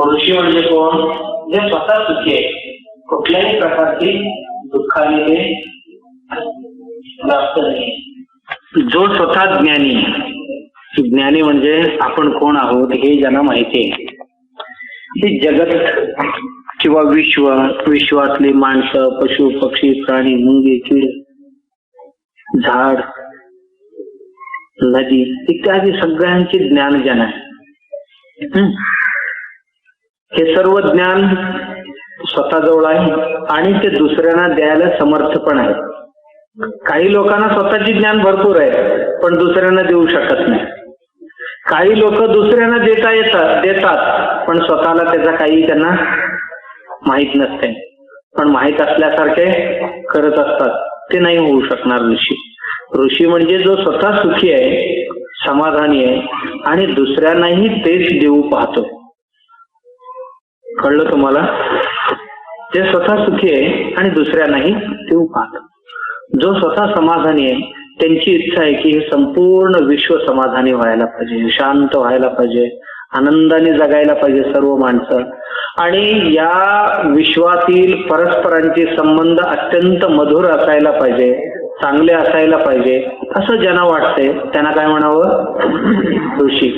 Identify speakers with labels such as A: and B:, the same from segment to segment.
A: ऋषी म्हणजे कोण? जे स्वतः सुखी आहे, कुठल्याही प्रकारची दुःखाने ते प्राप्त नाही. जो स्वतः ज्ञानी, ज्ञानी म्हणजे आपण कोण आहोत हे ज्यांना माहिती आहे. हे जगत किंवा विश्वातली माणसं, पशु पक्षी प्राणी मुंगी कीड झाड नदी इत्यादी सगळ्यांचे ज्ञान ज्ञान आहे. हे सर्व ज्ञान स्वतःजवळ आहे आणि ते दुसऱ्यांना द्यायला समर्थ पण आहे. काही लोकांना स्वतःचे ज्ञान भरपूर आहे पण दुसऱ्यांना देऊ शकत नाही. काही लोक दुसऱ्यांना देतात पण स्वतःला त्याचा काही त्यांना माहित नसते, पण माहित असल्यासारखे करत असतात. ते नाही होऊ शकणार ऋषी. ऋषी म्हणजे जो स्वतः सुखी आहे, समाधानी आहे आणि दुसऱ्यांनाही तेच देऊ पाहतो. कळलं तुम्हाला? जे स्वतः सुखी आहे आणि दुसऱ्यांनाही देऊ पाहतो. जो स्वतः समाधानी आहे त्यांची इच्छा आहे की हे संपूर्ण विश्व समाधानी व्हायला पाहिजे, शांत व्हायला पाहिजे, आनंदाने जगायला पाहिजे सर्व माणसं, आणि या विश्वातील परस्परांचे संबंध अत्यंत मधुर असायला पाहिजे, चांगले असायला पाहिजे असं ज्यांना वाटतंय त्यांना काय म्हणावं? ऋषी.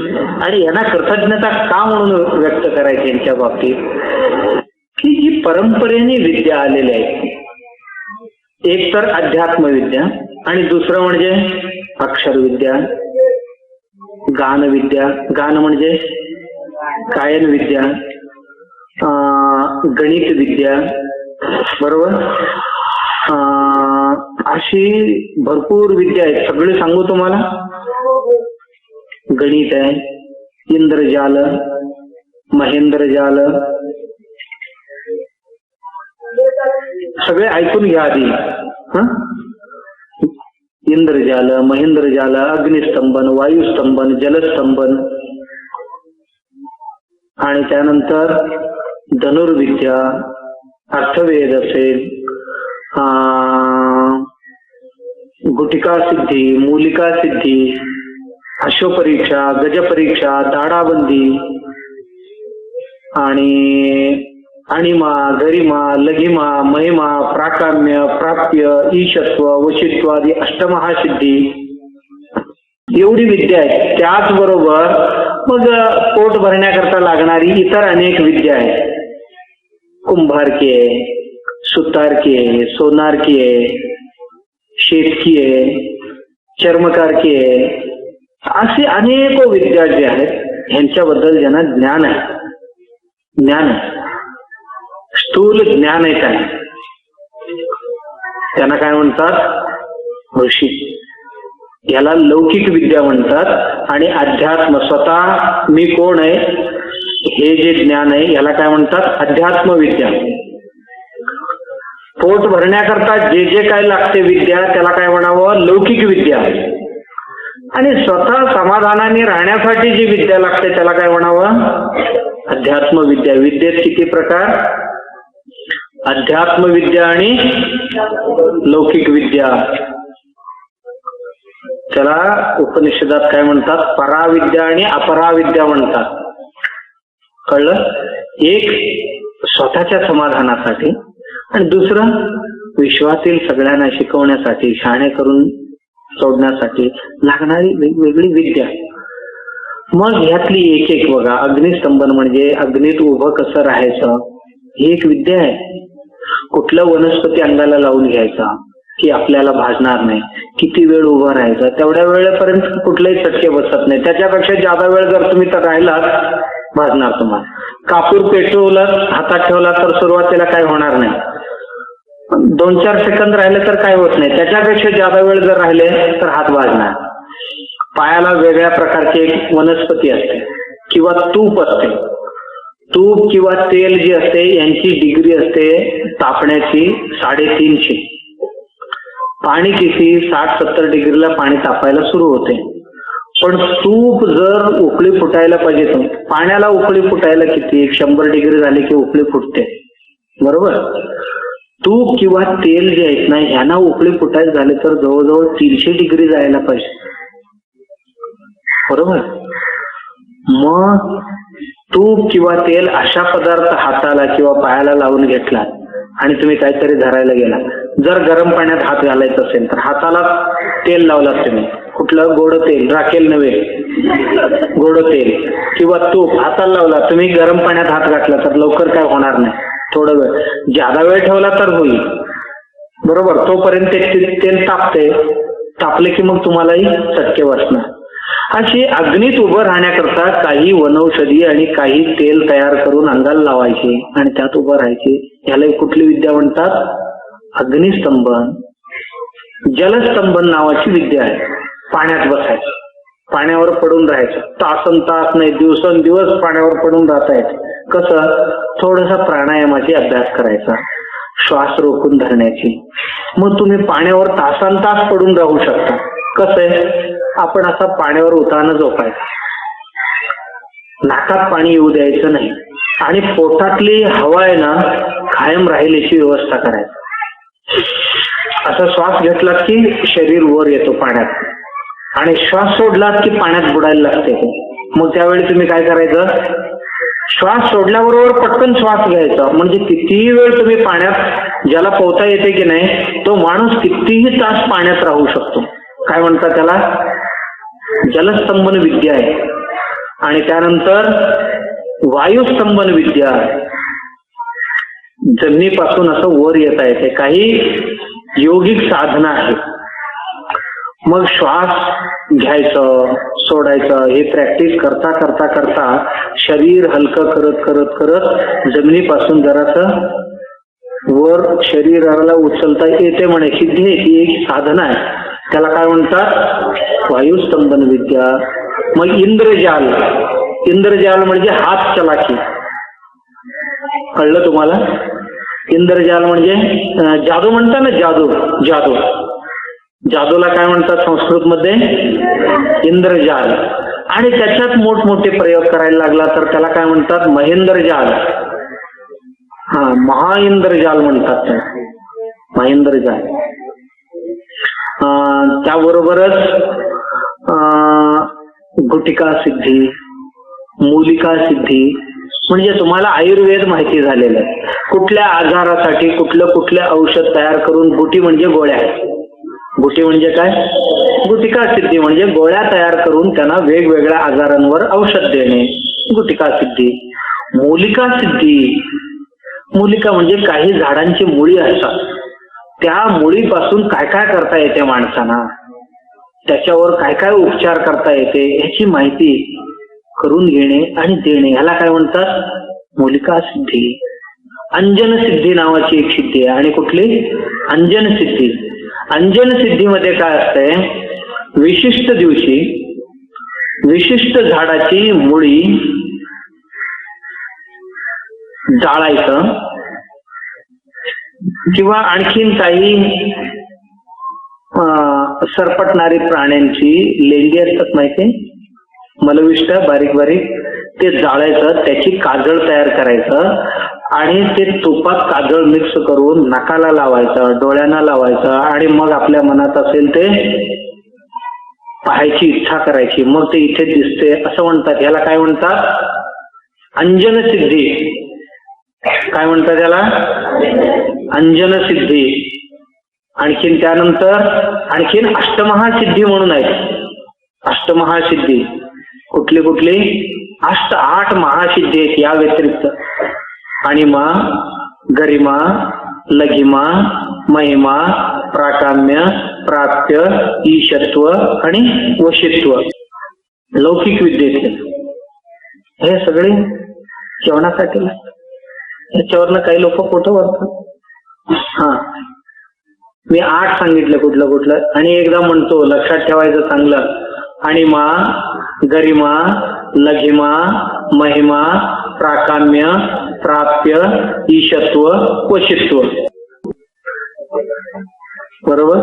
A: आणि यांना कृतज्ञता का म्हणून व्यक्त करायची यांच्या बाबतीत? की जी परंपरेने विद्या आलेल्या आहेत, एक तर अध्यात्म विद्या आणि दुसरं म्हणजे अक्षर विद्या, गान विद्या, गान म्हणजे गायन विद्या, गणित विद्या, बरोबर, अशी भरपूर विद्या आहेत. सगळे सांगू तुम्हाला? गणित आहे, इंद्रजाल, महेंद्रजाल, सगळे ऐकून घ्या आधी. इंद्रजाल, महेंद्रजाल, अग्निस्तंभन, वायुस्तंभन, जलस्तंभन, आणि त्यानंतर धनुर्विद्या, अर्थवेद असेल, गुटिका सिद्धी, मूलिका सिद्धी, अश्वपरीक्षा, गजपरीक्षा, दाडाबंदी, आणि अणिमा, गरिमा, लघिमा, महिमा, प्राकाम्य, प्राप्य, ईशत्व, वशित्व आदी अष्टमहासिद्धी एवढी विद्या आहे. त्याचबरोबर मग पोट भरण्याकरता लागणारी इतर अनेक विद्या आहेत. कुंभारकी आहे, सुतारकी आहे, सोनारकी आहे, शेतकी आहे, चर्मकारकी आहे, असे अनेक विद्या जे आहेत ह्यांच्याबद्दल ज्यांना ज्ञान आहे, ज्ञान आहे, स्थूल ज्ञान आहे त्यांना काय म्हणतात? ऋषी. याला लौकिक विद्या म्हणतात. आणि अध्यात्म, स्वतः मी कोण आहे हे जे ज्ञान आहे याला काय म्हणतात? अध्यात्म विद्या. पोट भरण्याकरता जे जे काय लागते विद्या त्याला काय म्हणावं? लौकिक विद्या. आणि स्वतः समाधानाने राहण्यासाठी जी विद्या लागते त्याला काय म्हणावं? अध्यात्म विद्या. विद्येत किती प्रकार? अध्यात्म विद्या आणि लौकिक विद्या. त्याला उपनिषदात काय म्हणतात? पराविद्या आणि अपराविद्या म्हणतात. कळलं? एक स्वतःच्या समाधानासाठी आणि दुसरं विश्वातील सगळ्यांना शिकवण्यासाठी, शाणे करून सोडण्यासाठी लागणारी वेगवेगळी विद्या. मग ह्यातली एक एक बघा. अग्निस्तंभन म्हणजे अग्नीत उभं कसं राहायचं ही एक विद्या आहे. कुठलं वनस्पती अंगाला लावून घ्यायचा की आपल्याला भाजणार नाही, किती वेळ उभं राहायचं, तेवढ्या वेळेपर्यंत कुठलेही चटके बसत नाही. त्याच्यापेक्षा जादा वेळ जर तुम्ही तर राहिलात भाजणार तुम्हाला. कापूर पेटवला हातात ठेवला तर सुरुवातीला काय होणार नाही, 2-4 सेकंद राहिले तर काय होत नाही. त्याच्यापेक्षा जादा वेळ जर राहिले तर हात भाजणार. पायाला वेगळ्या प्रकारची एक वनस्पती असते किंवा तूप असते. तूप किंवा तेल जे असते यांची डिग्री असते तापण्याची 350. पाणी किती 60-70 डिग्रीला पाणी तापायला सुरू होते. पण तूप जर उकळी फुटायला पाहिजे तर पाण्याला उकळी फुटायला किती 100 डिग्री झाली की उकळी फुटते, बरोबर. तूप किंवा तेल जे आहेत ना ह्यांना उकळी फुटायला झाले तर जवळजवळ 300 डिग्री जायला पाहिजे, बरोबर. मग तूप किंवा तेल अशा पदार्थ हाताला किंवा पायाला लावून घेतला आणि तुम्ही काहीतरी धरायला गेला, जर गरम पाण्यात हात घालायचा असेल तर हाताला तेल लावलात तुम्ही, कुठलं गोड तेल, राखेल नव्हे, गोड तेल किंवा तूप हाताला लावला, तुम्ही गरम पाण्यात हात घातला तर लवकर काय होणार नाही, थोडा वेळ, ज्यादा वेळ ठेवला तर होईल, बरोबर. तोपर्यंत तेल तापले की मग तुम्हालाही चटके बसणार. अशी अग्नीत उभं राहण्याकरता काही वनौषधी आणि काही तेल तयार करून अंगाला लावायचे आणि त्यात उभं राहायचे. ह्याला कुठली विद्या म्हणतात? अग्निस्तंभन. जलस्तंभन नावाची विद्या आहे. पाण्यात बसायचं, पाण्यावर पडून राहायचं, तासन तास नाही, दिवसेंदिवस पाण्यावर पडून राहतायचं. कसं? थोडासा प्राणायामाची अभ्यास करायचा, श्वास रोखून धरण्याची. मग तुम्ही पाण्यावर तासन तास पडून राहू शकता. कसं आहे? आपण असा पाण्यावर उतानं झोपायचं, नाकात पाणी येऊ द्यायचं नाही आणि पोटातली हवा आहे ना कायम राहील याची व्यवस्था करायची. असा श्वास घेतलात की शरीर वर येतो पाण्यात आणि श्वास सोडलात की पाण्यात बुडायला लागते. मग त्यावेळी तुम्ही काय करायचं? श्वास सोडल्याबरोबर पटकन श्वास घ्यायचा. म्हणजे कितीही वेळ तुम्ही पाण्यात, ज्याला पोहता येते की नाही तो माणूस कितीही तास पाण्यात राहू शकतो. काय म्हणतात त्याला? जलस्तंभन विद्या आहे. आणि त्यानंतर वायुस्तंभन विद्या, जमिनीपासून असं वर येता येते. काही योगिक साधना आहे. मग श्वास घ्यायचं सोडायचं हे प्रॅक्टिस करता करता करता शरीर हलकं करत करत करत जमिनीपासून जरासं वर शरीराला उचलता येते म्हणे. सिद्धी ही एक साधना आहे. त्याला काय म्हणतात? वायुस्तंभन विद्या. मग इंद्रजाल. इंद्रजाल म्हणजे हात चलाकी. कळलं तुम्हाला? इंद्रजाल म्हणजे जादू म्हणतात ना, जादू. जादू, जादूला काय म्हणतात संस्कृत मध्ये? इंद्रजाल. आणि त्याच्यात मोठमोठे प्रयोग करायला लागला तर त्याला काय म्हणतात? महेंद्रजाल. महाइंद्रजाल म्हणतात त्याला, महेंद्रजाल. त्याबरोबरच गुटिका सिद्धी, मूलिका सिद्धी. म्हणजे तुम्हाला आयुर्वेद माहिती झालेलं आहे. कुठल्या आजारासाठी कुठलं कुठलं औषध तयार करून, गुटी म्हणजे गोळ्या, गुटी म्हणजे काय? गुटिका सिद्धी म्हणजे गोळ्या तयार करून त्यांना वेगवेगळ्या आजारांवर औषध देणे, गुटिका सिद्धी. मूलिका सिद्धी, मूलिका म्हणजे काही झाडांची मुळी असतात, त्या मुळीपासून काय काय करता येते माणसांना, त्याच्यावर काय काय उपचार करता येते ह्याची माहिती करून घेणे आणि देणे, ह्याला काय म्हणतात? मूलिका सिद्धी. अंजन सिद्धी नावाची एक सिद्धी आहे. आणि कुठली? अंजन सिद्धी. अंजन सिद्धीमध्ये काय असतंय? विशिष्ट दिवशी विशिष्ट झाडाची मुळी जाळायचं किंवा आणखीन काही सरपटणारी प्राण्यांची लेंडी असतात माहिती, मलविष्ट बारीक बारीक, ते जाळायचं, त्याची काजळ तयार करायचं आणि ते तुपात काजळ मिक्स करून नाकाला लावायचं, डोळ्यांना लावायचं आणि मग आपल्या मनात असेल ते पाहायची इच्छा करायची. मग ते इथे दिसते असं म्हणतात. याला काय म्हणतात? अंजन सिद्धी. काय म्हणतात त्याला? अंजन सिद्धी. आणखीन त्यानंतर आणखीन अष्टमहासिद्धी म्हणून आहे. अष्टमहासिद्धी कुठली कुठली? 8 महासिद्धी आहेत या व्यतिरिक्त. अणिमा, गरिमा, लघिमा, महिमा, प्राकाम्य, प्राप्य, ईशत्व आणि वशित्व. लौकिक विद्येत हे सगळे जेवणासाठी. याच्यावरनं काही लोक पोटं भरतात. मी 8 सांगितलं कुठलं कुठलं, आणि एकदा म्हणतो, लक्षात ठेवायचं चांगलं. अणिमा, गरिमा, लघिमा, महिमा, प्राकाम्य, प्राप्य, ईशत्व, वशित्व. बरोबर?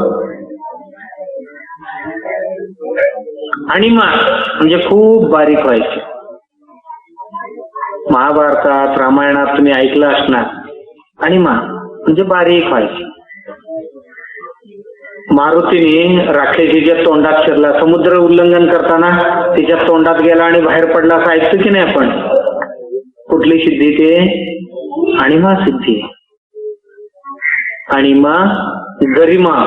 A: अणिमा म्हणजे खूप बारीक व्हायची. महाभारतात रामायणात तुम्ही ऐकलं असणार. अणिमा म्हणजे बारीक व्हायची. मारुतीने राक्षसीच्या तोंडात शिरला, समुद्र उल्लंघन करताना तिच्या तोंडात गेला आणि बाहेर पडला असं ऐकतो की नाही आपण? कुठली सिद्धी ते? अणिमा सिद्धी. अणिमा गरिमा,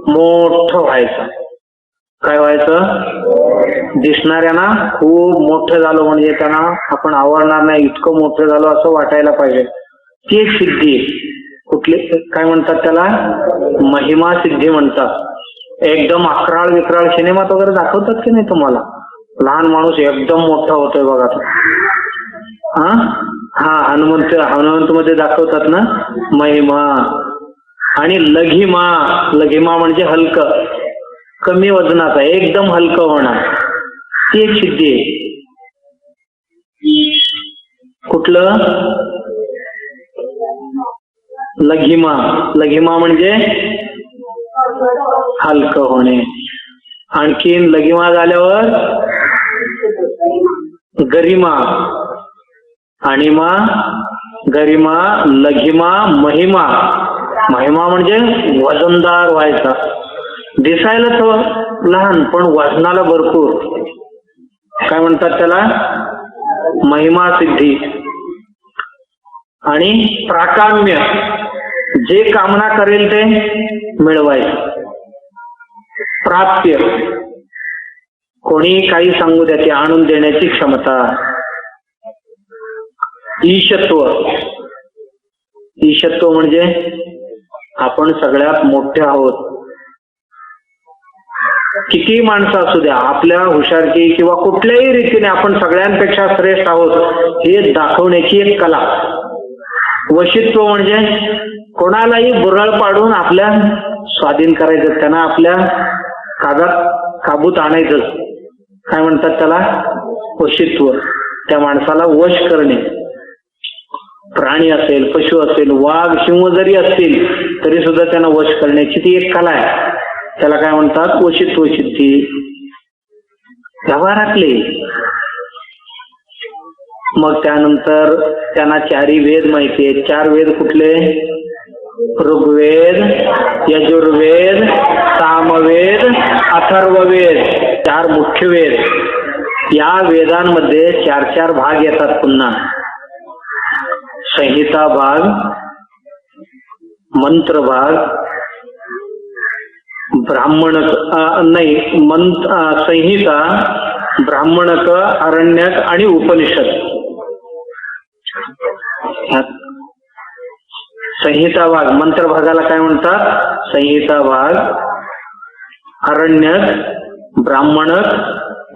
A: मोठं व्हायचं. काय व्हायचं? दिसणाऱ्यांना खूप मोठं झालं म्हणजे त्यांना आपण आवडणार नाही, इतकं मोठं झालं असं वाटायला पाहिजे. ती एक सिद्धी. कुठली काय म्हणतात त्याला? महिमा सिद्धी म्हणतात. एकदम अकराळ विक्राळ सिनेमात वगैरे दाखवतात की नाही तुम्हाला? लहान माणूस एकदम मोठा होतोय बघा तो. हनुमंत मध्ये दाखवतात ना महिमा. आणि लघिमा, लघिमा म्हणजे हलकं, कमी वजनाचा, एकदम हलकं होणार. ती एक सिद्धी आहे. कुठलं? लघिमा. लघिमा म्हणजे हलकं होणे. आणखीन लघिमा झाल्यावर गरिमा. अणिमा, गरिमा, लघिमा, महिमा. महिमा म्हणजे वजनदार व्हायचा. दिसायला तर लहान पण वजनाला भरपूर. काय म्हणतात त्याला? महिमा सिद्धी. आणि प्राकाम्य, जे कामना करेल ते मिळवायचं. प्राप्य, कोणी काही सांगू द्या ते आणून देण्याची क्षमता. ईशत्व. ईशत्व म्हणजे आपण सगळ्यात मोठे आहोत. किती माणसं असू द्या, आपल्या हुशारकी किंवा कुठल्याही रीतीने आपण सगळ्यांपेक्षा श्रेष्ठ आहोत हे दाखवण्याची एक कला. वशित्व म्हणजे कोणालाही बुरळ पाडून आपल्या स्वाधीन करायचं, त्यांना आपल्या काबूत आणायचं. काय म्हणतात त्याला? वशित्व. त्या माणसाला वश करणे. प्राणी असेल, पशु असेल, वाघ सिंह जरी असतील तरी सुद्धा त्यांना वश करण्याची ती एक कला आहे. त्याला काय म्हणतात? वशित्व सिद्धी. व्यवहारातले. मग त्यानंतर त्यांना चारी वेद माहिती आहेत. 4 वेद कुठले? ऋग्वेद, यजुर्वेद, सामवेद, अथर्ववेद. 4 मुख्य वेद. या वेदांमध्ये 4 भाग येतात पुन्हा. संहिता भाग, मंत्र भाग, ब्राह्मणक संहिता, ब्राह्मणक, अरण्यक आणि उपनिषद. संहिता भाग, मंत्र भागाला काय म्हणतात? संहिता भाग, अरण्यक, ब्राह्मणक,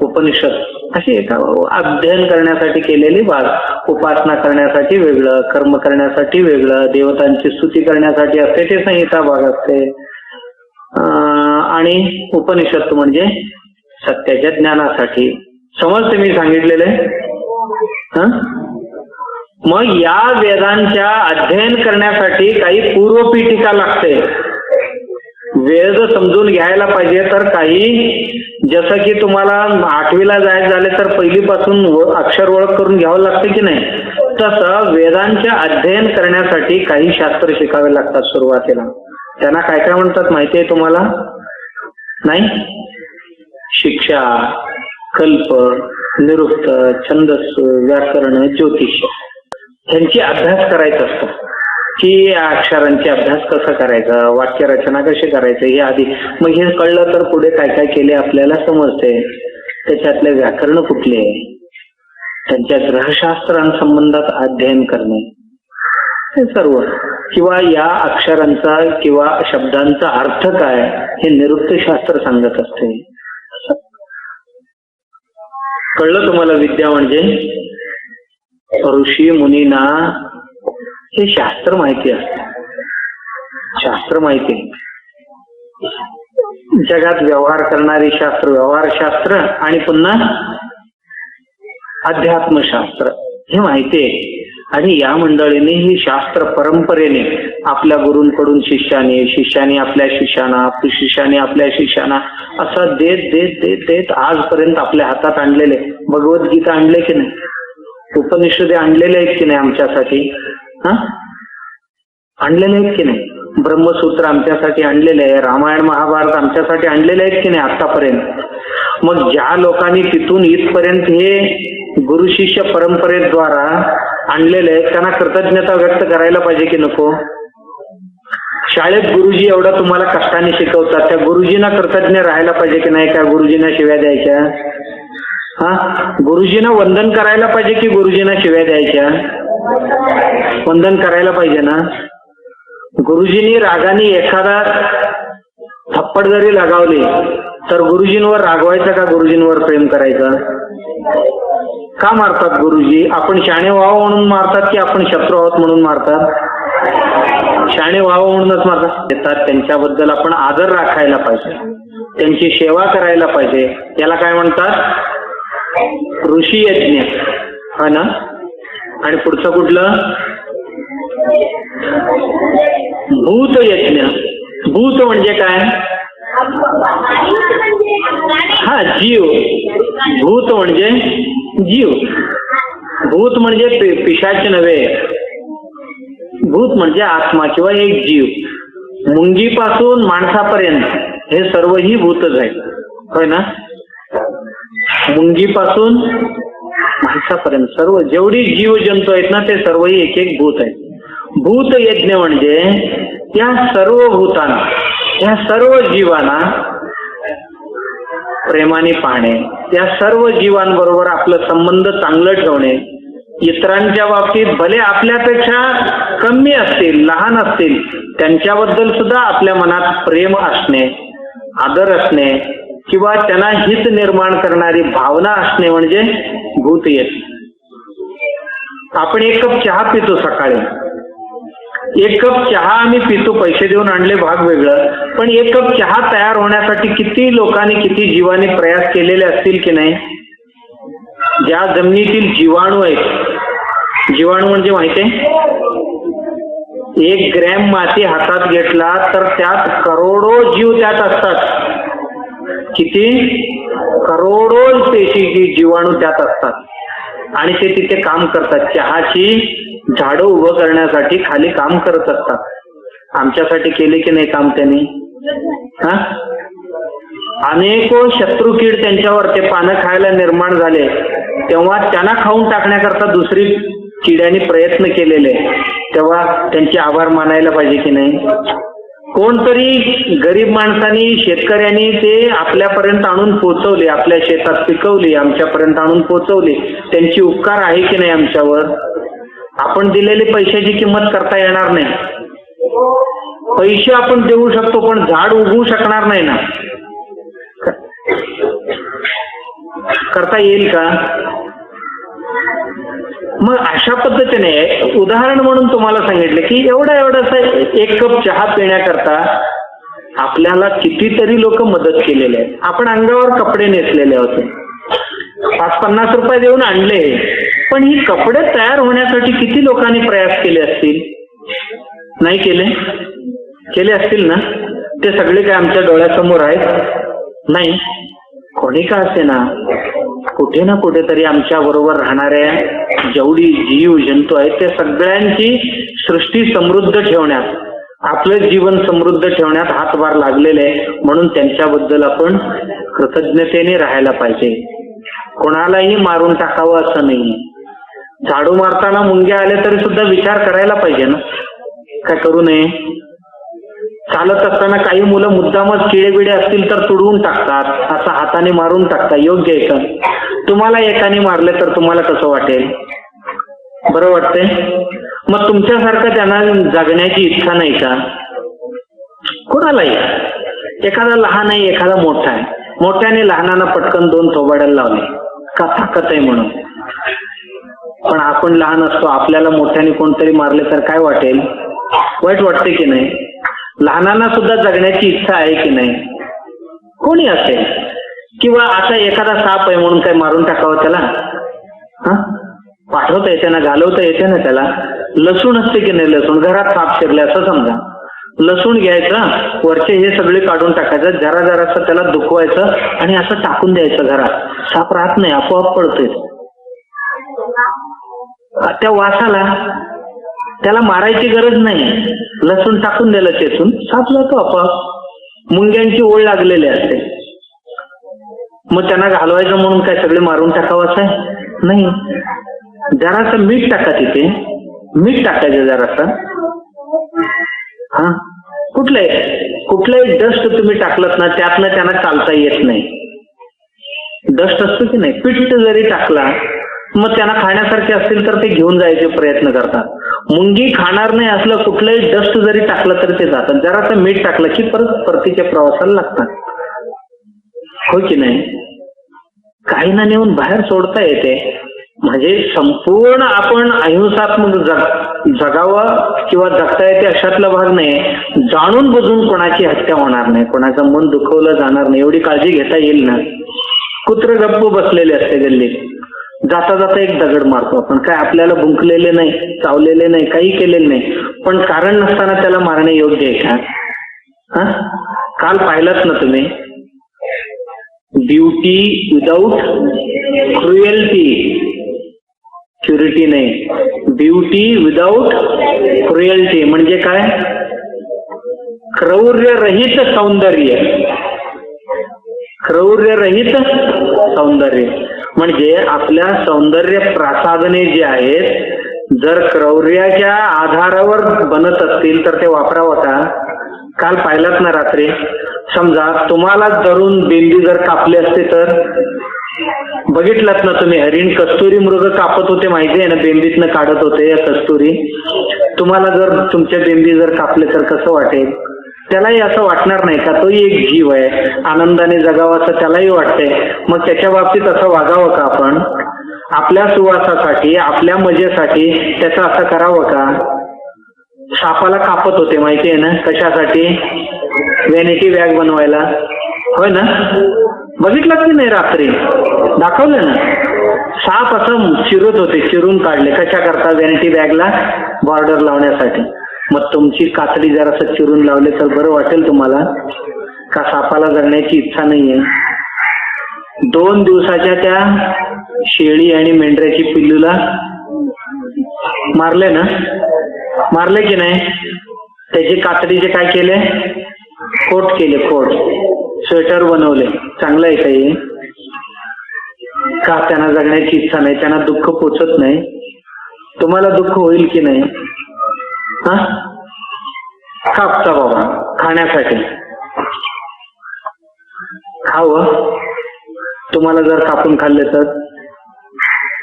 A: उपनिषद अशी एका अध्ययन करण्यासाठी केलेली भाग. उपासना करण्यासाठी वेगळं, कर्म करण्यासाठी वेगळं, देवतांची स्तुती करण्यासाठी असते ते संहिता भाग असते. आणि उपनिषद म्हणजे सत्याच्या ज्ञानासाठी. समजते मी सांगितलेले? मग या वेदांच्या अध्ययन करण्यासाठी काही पूर्वपीठिका लागते. वेद समजून घ्यायला पाहिजे तर काही, जसं की तुम्हाला 8वीला जायचं झाले तर पहिलीपासून अक्षर ओळख करून घ्यावं लागते की नाही, तसं वेदांच्या अध्ययन करण्यासाठी काही शास्त्र शिकावे लागतात सुरुवातीला. त्यांना काय काय म्हणतात माहिती आहे तुम्हाला? नाही? शिक्षा, कल्प, निरुक्त, छंदस्स, व्याकरण, ज्योतिष ह्यांची अभ्यास करायचा असतो. की या अक्षरांची अभ्यास कसा करायचा, वाक्य रचना कशी करायचं हे आधी. मग हे कळलं तर पुढे काय काय केले आपल्याला समजते. त्याच्यातले व्याकरण कुठले, त्यांच्या ग्रहशास्त्रांसंबंधात अध्ययन करणे हे सर्व, किंवा या अक्षरांचा किंवा शब्दांचा अर्थ काय हे निरुक्त शास्त्र सांगत असते. कळलं तुम्हाला? विद्या म्हणजे ऋषी मुनींना हे शास्त्र माहिती असते. शास्त्र माहिती, जगात व्यवहार करणारी शास्त्र, व्यवहारशास्त्र आणि पुन्हा अध्यात्मशास्त्र हे माहिती आहे. आणि या मंडळीने ही शास्त्र परंपरेने आपल्या गुरूंकडून शिष्याने, शिष्याने आपल्या शिष्याना, शिष्याने आपल्या शिष्याना असं देत देत देत देत आजपर्यंत आपल्या हातात आणलेले. भगवद्गीता आणले की नाही? उपनिषदे आणलेले आहेत की नाही आमच्यासाठी? आणलेले आहेत की नाही? ब्रह्मसूत्र आमच्यासाठी आणलेले आहे. रामायण महाभारत आमच्यासाठी आणलेले आहेत की नाही आतापर्यंत? मग ज्या लोकांनी तिथून इथपर्यंत हे गुरु शिष्य परंपरेद्वारा आणलेले आहेत त्यांना कृतज्ञता व्यक्त करायला पाहिजे की नको? शाळेत गुरुजी एवढं तुम्हाला कष्टाने शिकवतात, त्या गुरुजींना कृतज्ञ राहायला पाहिजे की नाही? का गुरुजींना शिव्या द्यायच्या? गुरुजींना वंदन करायला पाहिजे की गुरुजींना शिव्या द्यायच्या? वंदन करायला पाहिजे ना. गुरुजींनी रागाने एखादा थप्पड जरी लगावली तर गुरुजींवर रागवायचं का गुरुजींवर प्रेम करायचं? का मारतात गुरुजी? आपण शाणे व्हावं म्हणून मारतात की आपण शत्रू आहोत म्हणून मारतात? शाणे व्हावं म्हणूनच मारतात. त्यांच्याबद्दल आपण आदर राखायला पाहिजे, त्यांची सेवा करायला पाहिजे. याला काय म्हणतात? ऋषी यज्ञ. हा ना. आणि पुढचं कुठलं? भूत यज्ञ. भूत म्हणजे काय? हा, जीव. भूत म्हणजे जीव. भूत म्हणजे पिशाच नव्हे, भूत म्हणजे आत्मा किंवा एक जीव. मुंगीपासून माणसापर्यंत हे सर्व ही भूतच आहे, होय ना. मुंगीपासून माणसापर्यंत सर्व जेवढी जीव जंतू आहेत ना ते सर्व ही एक एक भूत आहे. भूत यज्ञ म्हणजे त्या सर्व भूतांना, त्या सर्व जीवांना प्रेमाने पाहणे, त्या सर्व जीवांबरोबर आपलं संबंध चांगलं ठेवणे, इतरांच्या बाबतीत भले आपल्यापेक्षा कमी असतील, लहान असतील, त्यांच्याबद्दल सुद्धा आपल्या मनात प्रेम असणे, आदर असणे किंवा त्यांना हित निर्माण करणारी भावना असणे म्हणजे भूत यज्ञ. आपण एक कप चहा पितो सकाळी, एक कप चहा आम्ही पितो, पैसे देऊन आणले भाग वेगळं, पण एक कप चहा तयार होण्यासाठी किती लोकांनी, किती जीवांनी प्रयास केलेले असतील की नाही? ज्या जमिनीतील जीवाणू आहेत, जीवाणू म्हणजे माहितीये, 1 ग्रॅम माती हातात घेतला तर त्यात करोडो जीव त्यात असतात. किती? करोडो पेशी जीवाणू त्यात असतात आणि ते तिथे काम करतात. चहाची झाडं उभं करण्यासाठी खाली काम करत असतात. आमच्यासाठी केले की नाही काम त्यांनी? अनेको शत्रू कीड त्यांच्यावर ते पानं खायला निर्माण झाले तेव्हा त्यांना खाऊन टाकण्याकरता दुसरी किड्यांनी प्रयत्न केलेले, तेव्हा त्यांचे आभार मानायला पाहिजे की नाही? कोणतरी गरीब माणसांनी, शेतकऱ्यांनी ते आपल्यापर्यंत आणून पोचवले, आपल्या शेतात पिकवली, आमच्यापर्यंत आणून पोचवली, त्यांची उपकार आहे की नाही आमच्यावर? आपण दिलेले पैशाची किंमत करता येणार नाही. पैसे आपण देऊ शकतो पण झाड उगवू शकणार नाही ना. करता येईल का? मग अशा पद्धतीने उदाहरण म्हणून तुम्हाला सांगितलं की एवढा 1 कप चहा पिण्याकरता आपल्याला कितीतरी लोक मदत केलेले आहेत. आपण अंगावर कपडे नेसलेले होते, 5-50 रुपये देऊन आणले, पण ही कपडे तयार होण्यासाठी किती लोकांनी प्रयास केले असतील? नाही केले? केले असतील ना. ते सगळे काय आमच्या डोळ्यासमोर आहेत? नाही. कोणी का असे ना, कुठे ना कुठेतरी आमच्या बरोबर राहणाऱ्या जेवढी जीव जंतू आहेत त्या सगळ्यांची सृष्टी समृद्ध ठेवण्यात, आपलं जीवन समृद्ध ठेवण्यात हातभार लागलेले आहे. म्हणून त्यांच्याबद्दल आपण कृतज्ञतेने राहायला पाहिजे. कोणालाही मारून टाकावं असं नाही. झाडू मारताना मुंग्या आले तरी सुद्धा विचार करायला पाहिजे ना, काय करू नये. चालत असताना काही मुलं मुद्दामच किडेबिडे असतील तर तुडवून टाकतात, असं हाताने मारून टाकतात. योग्य आहे का? तुम्हाला एकाने मारले तर तुम्हाला कसं वाटेल? बरं वाटतंय? मग तुमच्यासारखं त्यांना जगण्याची इच्छा नाही का? कोणालाही. एखादा लहान आहे, एखादा मोठा आहे. मोठ्याने लहानांना पटकन 2 थोबाड्याला लावले का ताकद आहे म्हणून. पण आपण लहान असतो, आपल्याला मोठ्याने कोणतरी मारले तर काय वाटेल? वाईट वाटते की नाही? लहानांना सुद्धा जगण्याची इच्छा आहे की नाही? कोणी असेल. किंवा आता एखादा साप आहे म्हणून काय मारून टाकावं त्याला? पाठवता येते ना, घालवता येते ना त्याला. लसूण असते की नाही? लसूण घरात साप शिरले असं समजा, लसूण घ्यायचं, वरचे हे सगळे काढून टाकायचं, जरा जरासं त्याला दुखवायचं आणि असं टाकून द्यायचं घरात. साप राहत नाही, आपोआप पडतोय. त्या वासाला त्याला मारायची गरज नाही, लसूण टाकून दिलं चेचून, साप जातो आपोआप. मुंग्यांची ओळ लागलेली असते, मग त्यांना घालवायचं म्हणून काय सगळे मारून टाकावं असं आहे? नाही. जरासं मीठ टाका तिथे, मीठ टाकायचं जरासं. हा, कुठलंही डस्ट तुम्ही टाकलं ना त्यातनं त्यांना चालता येत नाही. डस्ट असतो की नाही, पीठ जरी टाकला मग त्यांना खाण्यासारखे असतील तर ते घेऊन जायचे प्रयत्न करतात. मुंगी खाणार नाही असलं कुठलंही डस्ट जरी टाकलं तर ते जातात. जरासं मीठ टाकलं की परत परतीच्या प्रवासाला लागतात. हो की नाही? काही ना नेऊन बाहेर सोडता येते. म्हणजे संपूर्ण आपण अहिंसात्मक जगावं किंवा जगता येते अशातला भाग नाही. जाणून बुजून कोणाची हत्या होणार नाही, कोणाचं मन दुखवलं जाणार नाही, एवढी काळजी घेता येईल ना. कुत्र गप्प बसलेले असते गल्लीत, जाता जाता एक दगड मारतो आपण. काय आपल्याला भुंकलेले नाही, चावलेले नाही, काही केलेले नाही, पण कारण नसताना त्याला मारणे योग्य आहे का? हा, काल पाहिलात ना तुम्ही, ब्युटी विदाऊट क्रुएल्टी, क्युरिटी नाही, ब्युटी विदाऊट क्रुएल्टी म्हणजे काय? क्रौर्यरहित सौंदर्य. क्रौर्यरहित सौंदर्य म्हणजे आपल्या सौंदर्य प्रसाधने जी आहेत जर क्रौर्याच्या आधारावर बनत असतील तर ते वापरावं का? काल पाहिलात ना रात्री, समजा तुम्हाला धरून बेंबी जर कापले असते तर बघितलात ना तुम्ही, हरिण कस्तुरी मृग कापत होते माहिती आहे ना, बेंबीतनं काढत होते कस्तुरी. तुम्हाला जर तुमच्या बेंबी जर कापले तर कसं वाटेल? त्यालाही असं वाटणार नाही का? तोही एक जीव आहे, आनंदाने जगावं असं त्यालाही वाटतंय. मग त्याच्या बाबतीत असं वागावं का आपण? आपल्या सुवासासाठी, आपल्या मजेसाठी त्याचं असं करावं का? सापाला कापत होते माहिती आहे ना, कशासाठी? व्हॅनिटी बॅग बनवायला, होय ना? बघितलं की नाही रात्री, दाखवलं ना. साप असं चिरत होते, चिरून काढले, कशा करता? व्हॅनिटी बॅगला बॉर्डर लावण्यासाठी. मग तुमची कातडी जरासं चिरून लावले तर बरं वाटेल तुम्हाला का? सापाला जगण्याची इच्छा नाहीये. 2 दिवसाच्या त्या शेळी आणि मेंढऱ्याची पिल्लूला मारले ना, मारले की नाही? त्याची कातडीचे काय केले? कोट केले, कोट, स्वेटर बनवले. चांगलं आहे काही का? त्यांना जगण्याची इच्छा नाही, त्यांना दुःख पोचत नाही. तुम्हाला दुःख होईल की नाही? हा, कापता बाबा खाण्यासाठी, खावं. तुम्हाला जर कापून खाल्ले तर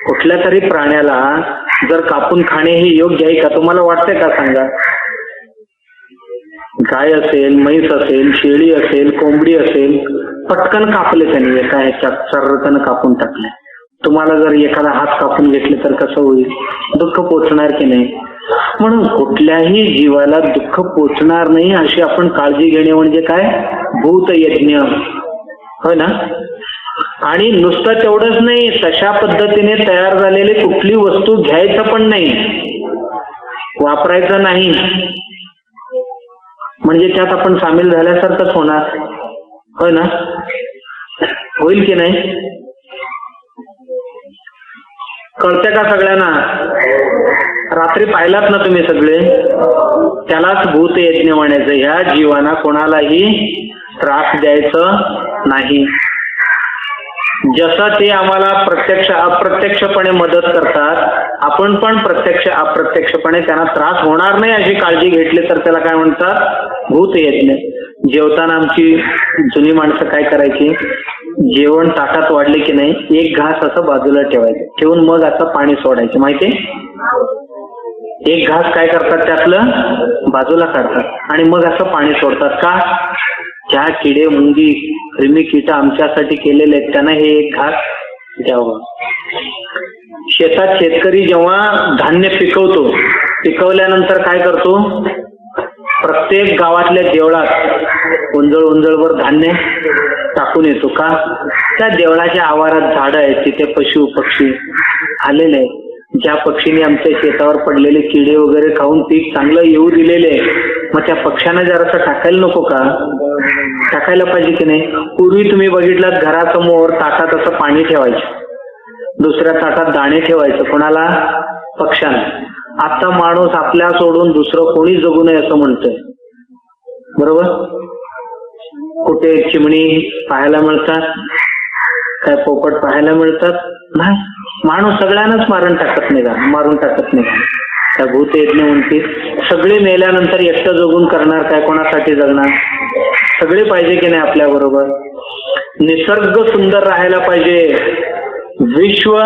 A: कुठल्या तरी प्राण्याला जर कापून खाणे हे योग्य आहे का? तुम्हाला वाटतंय का? सांगा. गाय असेल, म्हैस असेल, शेळी असेल, कोंबडी असेल, पटकन कापले त्यांनी, एका ह्याच्यात सर्रकन कापून टाकले. तुम्हाला जर एखादा हात कापून घेतले तर कसं होईल? दुःख पोचणार की नाही? म्हणून कुठल्याही जीवाला दुःख पोचणार नाही अशी आपण काळजी घेणे म्हणजे काय? भूतयज्ञ, होय ना? आणि नुसतं तेवढंच नाही, तशा पद्धतीने तयार झालेली कुठली वस्तू घ्यायचं पण नाही, वापरायचं नाही. म्हणजे त्यात आपण सामील झाल्यासारखंच होणार, होय ना? होईल की नाही? कळते का सगळ्यांना? रात्री पाहिलात ना तुम्ही सगळे, त्यालाच भूतयज्ञ म्हणायचं. ह्या जीवांना कोणालाही त्रास द्यायचं नाही. जसं ते आम्हाला प्रत्यक्ष अप्रत्यक्षपणे मदत करतात, आपण पण प्रत्यक्ष अप्रत्यक्षपणे त्यांना त्रास होणार नाही अशी काळजी घेतली तर त्याला काय म्हणतात? भूतयज्ञ. जेवताना आमची जुनी माणसं काय करायची? जेवण ताटात वाढले की नाही, एक घास असं बाजूला ठेवायचं, ठेवून मग असं पाणी सोडायचं. माहितीये? एक घास काय करतात? त्यातलं बाजूला काढतात आणि मग असं पाणी सोडतात. का? ज्या किडे, मुंगी, क्रिमी कीट आमच्यासाठी केलेले आहेत त्यांना हे एक घास द्यावं. शेतात शेतकरी जेव्हा धान्य पिकवतो, पिकवल्यानंतर काय करतो? प्रत्येक गावातल्या देवळात उंजळभर धान्य टाकून येतो. का? त्या देवळाच्या आवारात झाडं आहेत, तिथे पशु पक्षी आलेले आहेत. ज्या पक्षीने आमच्या शेतावर पडलेले किडे वगैरे खाऊन पीक चांगलं येऊ दिलेले, मग त्या पक्ष्यांना जरासं टाकायला नको का? टाकायला पाहिजे की नाही? पूर्वी तुम्ही बघितलात घरासमोर ताटात असं पाणी ठेवायचं, दुसऱ्या ताटात दाणे ठेवायचं. कोणाला? पक्ष्यांना. आता माणूस आपल्या सोडून दुसरं कोणी जगू नये असं म्हणतोय, बरोबर? कुठे चिमणी पाहायला मिळतात? काय पोपट पाहायला मिळतात? नाही. माणूस सगळ्यांनाच मारून टाकत नाही. त्या भूतयज्ञ म्हणते सगळे मेल्यानंतर एकटं जगून करणार काय, कोणासाठी जगणार? सगळे पाहिजे की नाही आपल्या बरोबर? निसर्ग सुंदर राहायला पाहिजे, विश्व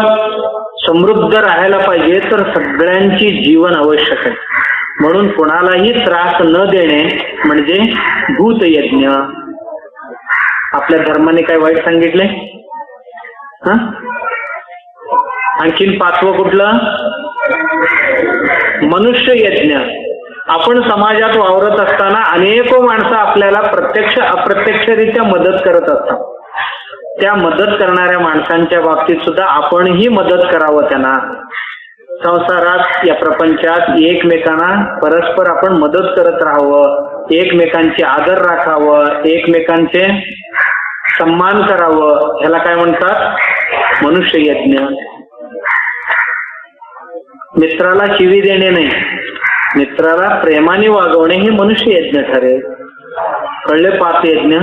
A: समृद्ध राहायला पाहिजे, तर सगळ्यांची जीवन आवश्यक आहे. म्हणून कोणालाही त्रास न देणे म्हणजे भूतयज्ञ. आपल्या धर्माने काय वाईट सांगितले? आणखीन 5वं कुठलं? मनुष्य यज्ञ. आपण समाजात वावरत असताना अनेको माणसं आपल्याला प्रत्यक्ष अप्रत्यक्षरित्या मदत करत असतात. त्या मदत करणाऱ्या माणसांच्या बाबतीत सुद्धा आपणही मदत करावं त्यांना. संसारात, या प्रपंचात एकमेकांना परस्पर आपण मदत करत राहावं, एकमेकांचे आदर राखावं, एकमेकांचे सन्मान करावं. ह्याला काय म्हणतात? मनुष्य यज्ञ. मित्राला शिवी देणे नाही, मित्राला प्रेमाने वागवणे हे मनुष्य यज्ञ ठरेल. कळले? 5 यज्ञ.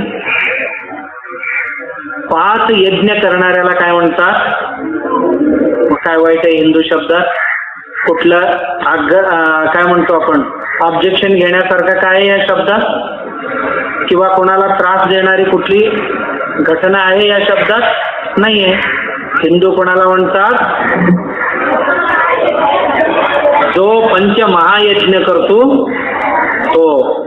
A: 5 यज्ञ करणाऱ्याला काय म्हणतात? काय वाईट आहे हिंदू शब्दात? कुठलं काय म्हणतो आपण? ऑब्जेक्शन घेण्यासारखं काय आहे या शब्दात? किंवा कोणाला त्रास देणारी कुठली घटना आहे या शब्दात? नाहीये. हिंदू कोणाला म्हणतात? जो पंचमहायज्ञ करतो तो.